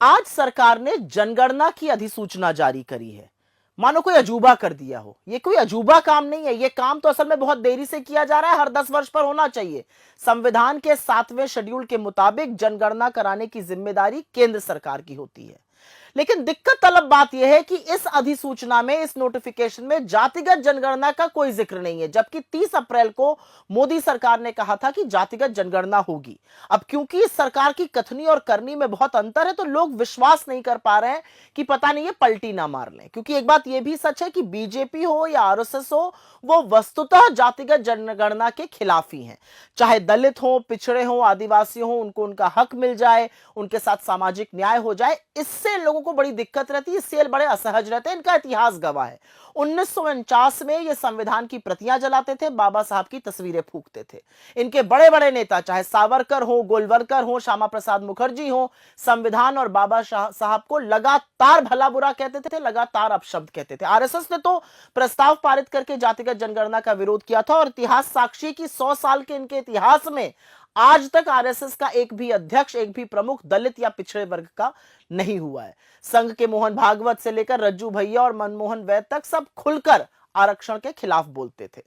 आज सरकार ने जनगणना की अधिसूचना जारी करी है। मानो कोई अजूबा कर दिया हो। ये कोई अजूबा काम नहीं है। ये काम तो असल में बहुत देरी से किया जा रहा है, हर 10 वर्ष पर होना चाहिए। संविधान के 7वें शेड्यूल के मुताबिक जनगणना कराने की जिम्मेदारी केंद्र सरकार की होती है। लेकिन दिक्कत तलब बात यह है कि इस अधिसूचना में, इस नोटिफिकेशन में जातिगत जनगणना का कोई जिक्र नहीं है, जबकि 30 अप्रैल को मोदी सरकार ने कहा था कि जातिगत जनगणना होगी। अब क्योंकि इस सरकार की कथनी और करनी में बहुत अंतर है, तो लोग विश्वास नहीं कर पा रहे हैं कि पता नहीं ये पलटी ना मार लें। क्योंकि एक बात यह भी सच है कि बीजेपी हो या आरएसएस हो, वो वस्तुतः जातिगत जनगणना के खिलाफ ही हैं। चाहे दलित हो, पिछड़े हो, आदिवासी हो, उनको उनका हक मिल जाए, उनके साथ सामाजिक न्याय हो जाए, इससे लोगों को बड़ी दिक्कत रहती है, इससे बड़े असहज रहते हैं। इनका इतिहास गवाह है। 1949 में ये संविधान की प्रतियां जलाते थे, बाबा साहब की तस्वीरें फूंकते थे। इनके बड़े बड़े नेता, चाहे सावरकर हो, गोलवलकर हो, श्यामा प्रसाद मुखर्जी हो, संविधान और बाबा साहब को लगातार भला बुरा कहते थे, लगातार अपशब्द कहते थे। आरएसएस ने तो प्रस्ताव पारित करके जातिगत जनगणना का विरोध किया था, और इतिहास साक्षी की 100 साल के इनके इतिहास में आज तक आरएसएस का एक भी अध्यक्ष, एक भी प्रमुख दलित या पिछड़े वर्ग का नहीं हुआ है। संघ के मोहन भागवत से लेकर रज्जू भैया और मनमोहन वैद तक सब खुलकर आरक्षण के खिलाफ बोलते थे।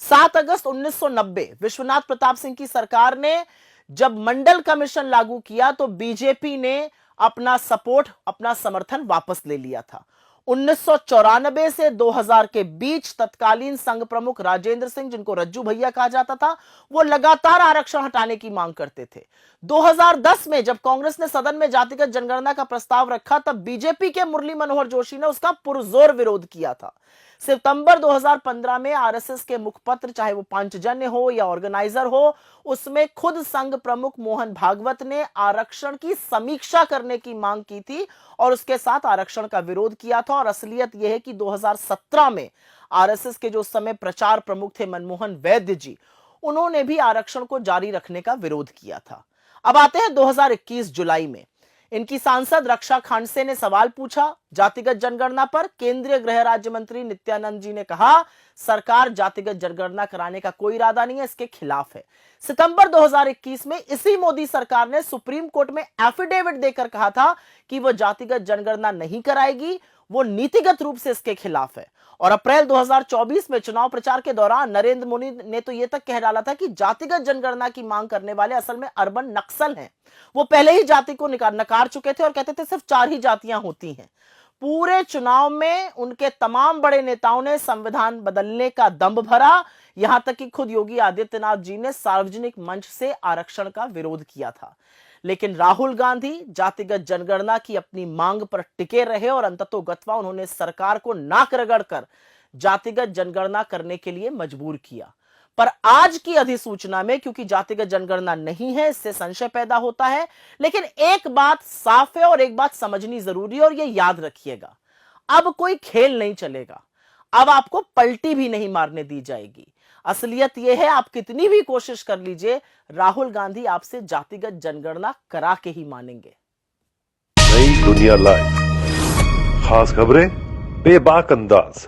7 अगस्त 1990 विश्वनाथ प्रताप सिंह की सरकार ने जब मंडल कमीशन लागू किया, तो बीजेपी ने अपना सपोर्ट, अपना समर्थन वापस ले लिया था। 1994 से 2000 के बीच तत्कालीन संघ प्रमुख राजेंद्र सिंह, जिनको रज्जू भैया कहा जाता था, वो लगातार आरक्षण हटाने की मांग करते थे। 2010 में जब कांग्रेस ने सदन में जातिगत जनगणना का प्रस्ताव रखा, तब बीजेपी के मुरली मनोहर जोशी ने उसका पुरजोर विरोध किया था। सितंबर 2015 में आरएसएस के मुखपत्र, चाहे वो पांचजन्य हो या ऑर्गेनाइजर हो, उसमें खुद संघ प्रमुख मोहन भागवत ने आरक्षण की समीक्षा करने की मांग की थी और उसके साथ आरक्षण का विरोध किया था। और असलियत यह है कि 2017 में आरएसएस के जो उस समय प्रचार प्रमुख थे मनमोहन वैद्य जी, उन्होंने भी आरक्षण को जारी रखने का विरोध किया था। अब आते हैं 2021 जुलाई में। इनकी सांसद रक्षा खांडसे ने सवाल पूछा जातिगत जनगणना पर। केंद्रीय गृह राज्य मंत्री नित्यानंद जी ने कहा, सरकार जातिगत जनगणना कराने का कोई इरादा नहीं है, इसके खिलाफ है। सितंबर 2021 में इसी मोदी सरकार ने सुप्रीम कोर्ट में एफिडेविट देकर कहा था कि वह जातिगत जनगणना नहीं कराएगी, वो नीतिगत रूप से इसके खिलाफ है। और अप्रैल 2024 में चुनाव प्रचार के दौरान नरेंद्र मोदी ने तो यह तक कह डाला था कि जातिगत जनगणना की मांग करने वाले असल में अर्बन नक्सल हैं। वो पहले ही जाति को नकार चुके थे और कहते थे सिर्फ 4 ही जातियां होती हैं। पूरे चुनाव में उनके तमाम बड़े नेताओं ने संविधान बदलने का दंभ भरा, यहां तक कि खुद योगी आदित्यनाथ जी ने सार्वजनिक मंच से आरक्षण का विरोध किया था। लेकिन राहुल गांधी जातिगत जनगणना की अपनी मांग पर टिके रहे और अंततोगत्वा उन्होंने सरकार को नाक रगड़कर जातिगत जनगणना करने के लिए मजबूर किया। पर आज की अधिसूचना में, क्योंकि जातिगत जनगणना नहीं है, इससे संशय पैदा होता है। लेकिन एक बात साफ है और एक बात समझनी जरूरी है, और यह याद रखिएगा, अब कोई खेल नहीं चलेगा। अब आपको पलटी भी नहीं मारने दी जाएगी। असलियत यह है, आप कितनी भी कोशिश कर लीजिए, राहुल गांधी आपसे जातिगत जनगणना करा के ही मानेंगे। नई दुनिया लाइव, खास खबरें बेबाक अंदाज।